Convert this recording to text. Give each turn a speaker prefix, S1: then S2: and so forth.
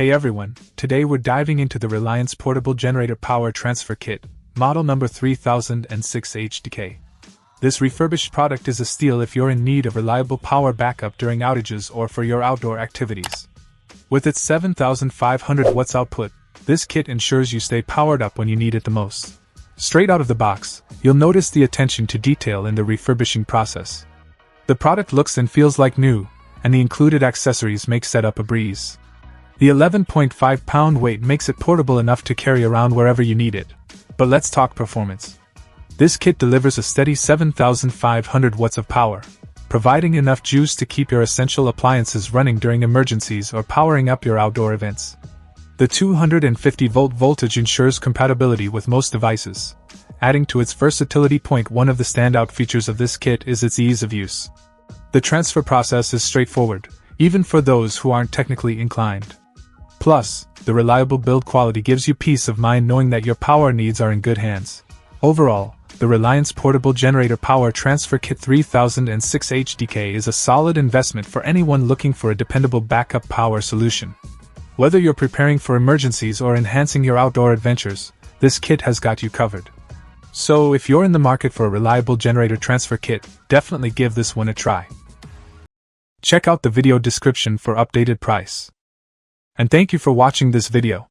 S1: Hey everyone, today we're diving into the Reliance Portable Generator Power Transfer Kit, model number 3006 HDK. This refurbished product is a steal if you're in need of reliable power backup during outages or for your outdoor activities. With its 7,500 watts output, this kit ensures you stay powered up when you need it the most. Straight out of the box, you'll notice the attention to detail in the refurbishing process. The product looks and feels like new, and the included accessories make setup a breeze. The 11.5-pound weight makes it portable enough to carry around wherever you need it. But let's talk performance. This kit delivers a steady 7,500 watts of power, providing enough juice to keep your essential appliances running during emergencies or powering up your outdoor events. The 250-volt voltage ensures compatibility with most devices, adding to its versatility. One of the standout features of this kit is its ease of use. The transfer process is straightforward, even for those who aren't technically inclined. Plus, the reliable build quality gives you peace of mind knowing that your power needs are in good hands. Overall, the Reliance Portable Generator Power Transfer Kit 3006 HDK is a solid investment for anyone looking for a dependable backup power solution. Whether you're preparing for emergencies or enhancing your outdoor adventures, this kit has got you covered. So if you're in the market for a reliable generator transfer kit, definitely give this one a try. Check out the video description for updated price. And thank you for watching this video.